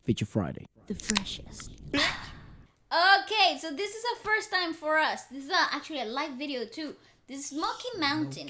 Feature Friday. The freshest. Okay, so this is a first time for us. This is actually a live video too. This is Smoky Mountain.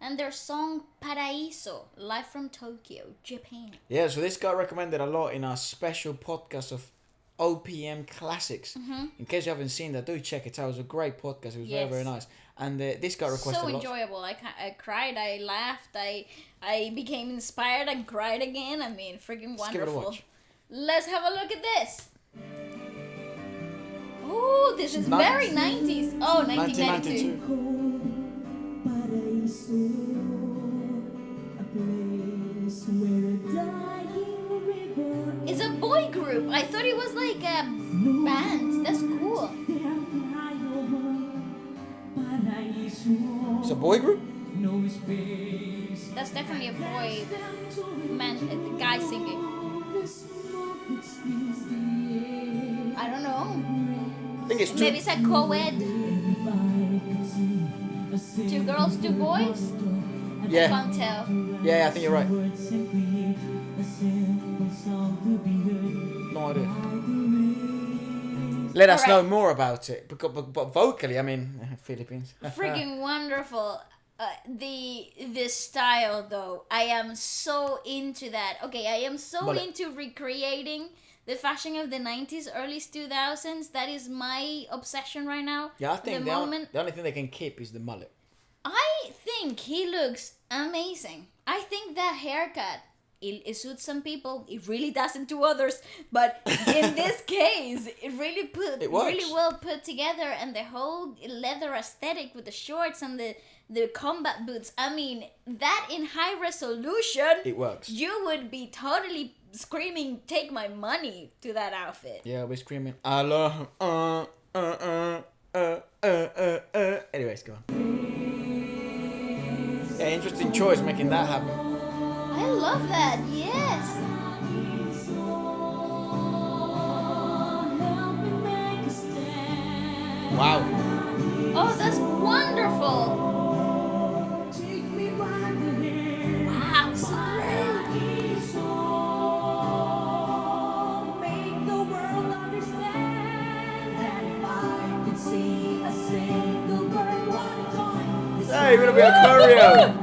And their song Paraiso, live from Tokyo, Japan. Yeah, so this got recommended a lot in our special podcast of OPM classics. In case you haven't seen that, do check it out. It was a great podcast. It was very, very nice. And this got requested a lot. So enjoyable. I cried, I laughed, I became inspired and cried again. I mean, freaking wonderful. Give it a watch. Let's have a look at this. Oh, this is very 90s. Oh, 1992. It's a boy group. I thought it was like a band. That's cool. It's a boy group? That's definitely a boy man, guy singing. I don't know. I think it's two. Maybe it's a co-ed. 2 girls, 2 boys? Yeah. I can't tell. Yeah, I think you're right. No idea. Let us know more about it. But vocally, I mean, Philippines. Freaking wonderful. The style though, I am so into that. Okay, I am so into recreating the fashion of the 90s, early 2000s. That is my obsession right now. Yeah, I think the only thing they can keep is the mullet. I think he looks amazing. I think that haircut, it suits some people. It really doesn't to others. But in this case, it really well put together. And the whole leather aesthetic with the shorts and the combat boots. I mean, that in high resolution, it works. You would be totally screaming, "Take my money" to that outfit. Yeah, we're screaming, "Allah, Anyways, go on. Yeah, interesting choice making that happen. I love that. Yes. Wow. Oh, that's wonderful. Wow, so Hey, we're gonna be a choreo.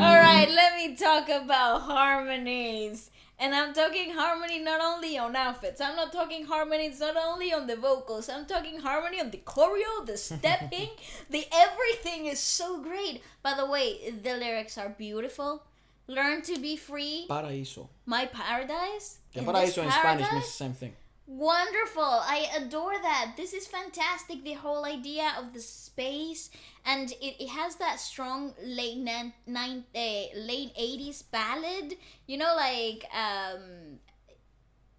Alright, let me talk about harmonies. And I'm talking harmony not only on outfits. I'm not talking harmonies not only on the vocals. I'm talking harmony on the choreo, the stepping, the everything is so great. By the way, the lyrics are beautiful. Learn to be free. Paraiso. My paradise. Yeah, Paraiso in Spanish means the same thing. Wonderful. I adore that. This is fantastic. The whole idea of the space, and it has that strong late 80s ballad. You know, like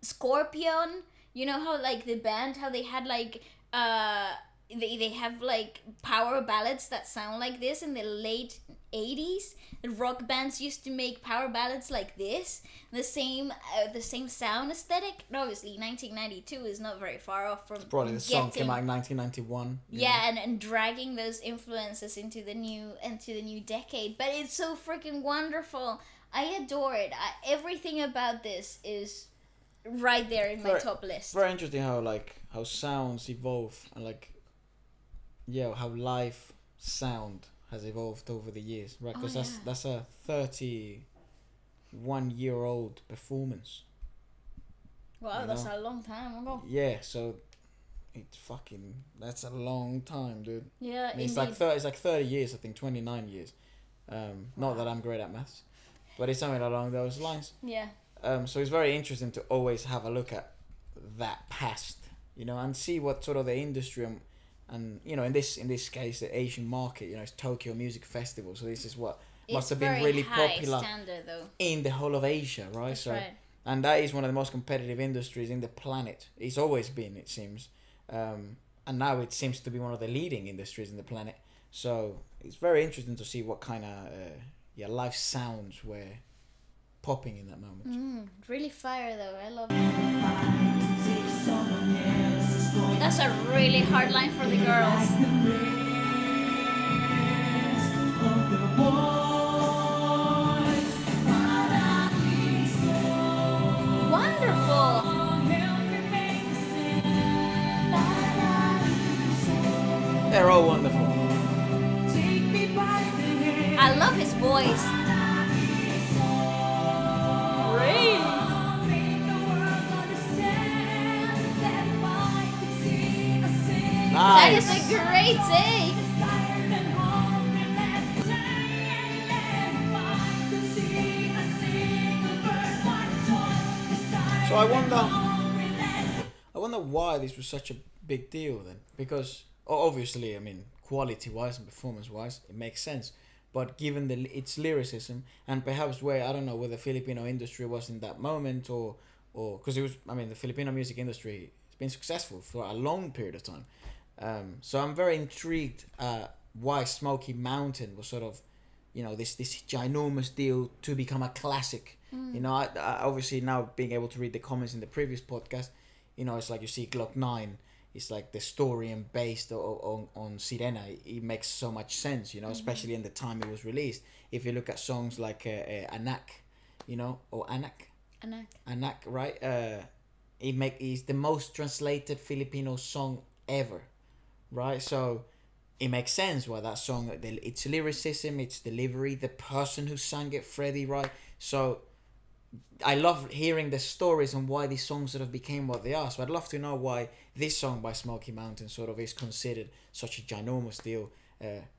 Scorpion. You know how like the band, how they had like they have like power ballads that sound like this in the late 80s. Rock bands used to make power ballads like this, the same sound aesthetic. And obviously 1992 is not very far off from probably the song came out in 1991. Yeah, and dragging those influences into the new decade. But it's so freaking wonderful. I adore it. Everything about this is right there in my top list. Very interesting how sounds evolve and how live sound has evolved over the years, right? Because that's a 31-year-old performance. Wow, that's a long time ago. Yeah, so that's a long time, dude. Yeah, I mean, it's like 30 years, I think, 29 years. Not that I'm great at maths, but it's something along those lines. Yeah. So it's very interesting to always have a look at that past, and see what sort of the industry and in this case the Asian market, it's Tokyo Music Festival, so this is what must have been really popular standard, though, in the whole of Asia, right? That's right. And that is one of the most competitive industries in the planet. It's always been, it seems, and now it seems to be one of the leading industries in the planet. So it's very interesting to see what kind of live sounds were popping in that moment. Really fire though. I love it. That's a really hard line for the girls. They're all wonderful. I love his voice. Great. Nice. That is a great take. So I wonder why this was such a big deal then. Because obviously, I mean, quality-wise and performance-wise, it makes sense. But given its lyricism and perhaps where, I don't know, where the Filipino industry was in that moment, or because it was, I mean, the Filipino music industry has been successful for a long period of time. So I'm very intrigued why Smoky Mountain was sort of, this ginormous deal to become a classic. I obviously now being able to read the comments in the previous podcast, it's like you see Glock 9, it's like the story and based on Sirena. It makes so much sense, especially in the time it was released. If you look at songs like Anak, or Anak, right? It's the most translated Filipino song ever, right? So it makes sense why that song, its lyricism, its delivery, the person who sang it, Freddie, right? So I love hearing the stories and why these songs sort of became what they are. So I'd love to know why this song by Smoky Mountain sort of is considered such a ginormous deal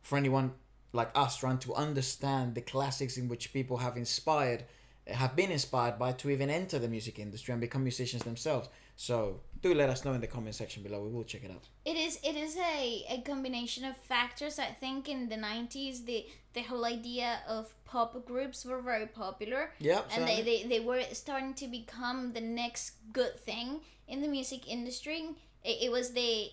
for anyone like us trying to understand the classics in which people have been inspired by to even enter the music industry and become musicians themselves. So do let us know in the comment section below. We will check it out. It is a combination of factors. I think in the 90s the whole idea of pop groups were very popular. Yeah, and they were starting to become the next good thing in the music industry. It was the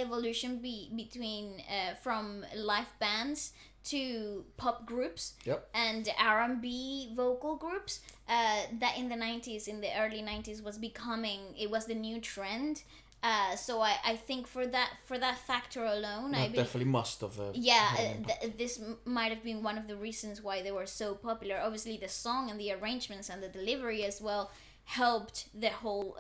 evolution between from live bands to pop groups. Yep. And R&B vocal groups that in the early 90s was the new trend. So I think for that factor alone, I definitely must have. This might have been one of the reasons why they were so popular. Obviously, the song and the arrangements and the delivery as well helped the whole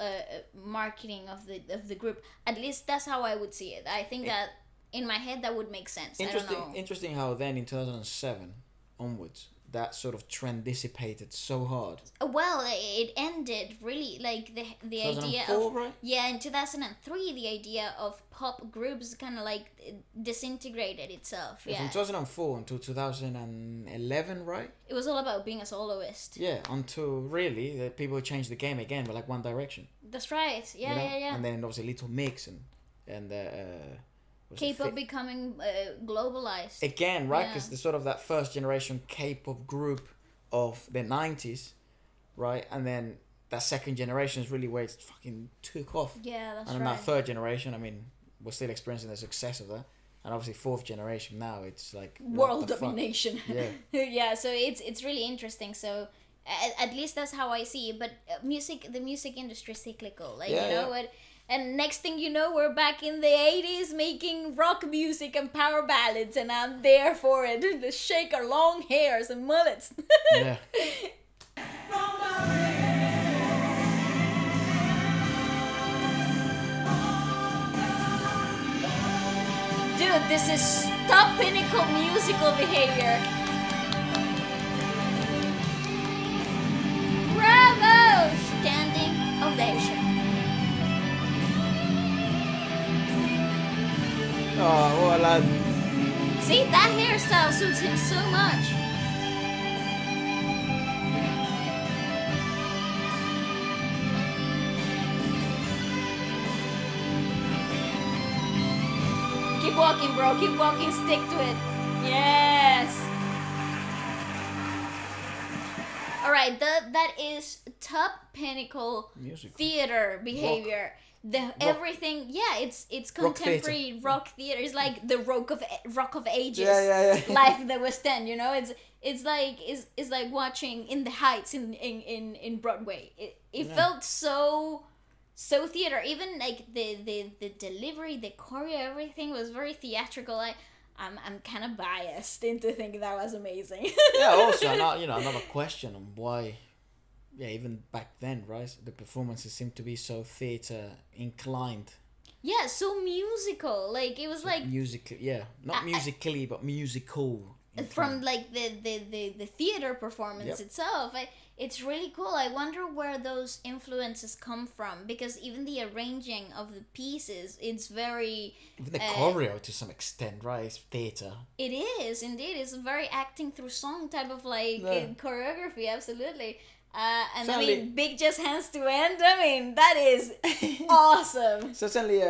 marketing of the group. At least that's how I would see it. I think that in my head that would make sense. Interesting how then in 2007 onwards that sort of trend dissipated so hard. Well, it ended really, like the idea of, right? Yeah, in 2003 the idea of pop groups kind of like disintegrated itself. Yeah, from 2004 until 2011, right? It was all about being a soloist. Yeah, until really the people changed the game again with like One Direction. That's right. Yeah. And then obviously Little Mix and K-pop becoming globalized again, right? Because the sort of that first generation K-pop group of the 90s, right? And then that second generation is really where it fucking took off. Yeah, that's right. And then that third generation, I mean, we're still experiencing the success of that. And obviously fourth generation now, it's like world domination. Yeah. Yeah, so it's really interesting. So at least that's how I see it. But the music industry is cyclical. Like, what. And next thing you know, we're back in the 80s making rock music and power ballads, and I'm there for it. Let's shake our long hairs and mullets. Yeah. Dude, this is top pinnacle musical behavior. Bravo! Standing ovation. Oh, well, lad. See, that hairstyle suits him so much. Keep walking, bro. Keep walking. Stick to it. Yes. All right. That is top pinnacle music theater behavior. Everything, it's contemporary rock theater. It's like the rock of ages. Yeah. Life the West End, it's like watching In the Heights in Broadway. It felt so theater. Even like the delivery, the choreo, everything was very theatrical. I'm kind of biased into thinking that was amazing. Yeah. Also, another question on why. Yeah, even back then, right? The performances seem to be so theatre inclined. Yeah, so musical. Like it was like Musically, yeah, not musically, but musical. From like the theater performance itself. It's really cool. I wonder where those influences come from, because even the arranging of the pieces, it's very even the choreo to some extent, right? It's theater. It is indeed. It's a very acting through song type of like choreography. Absolutely. And certainly, I mean, big just hands to end. I mean, that is awesome. So certainly,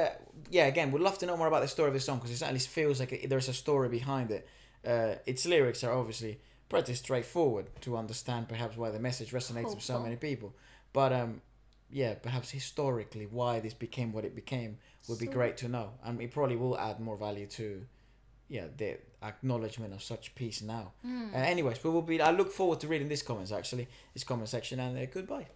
yeah. Again, we'd love to know more about the story of the song, because it certainly feels like there's a story behind it. Its lyrics are obviously pretty straightforward to understand, perhaps why the message resonates with so many people. But yeah, perhaps historically why this became what it became would be great to know, and it probably will add more value to the acknowledgement of such peace now. Anyways, we will be. I look forward to reading this comment section, and goodbye.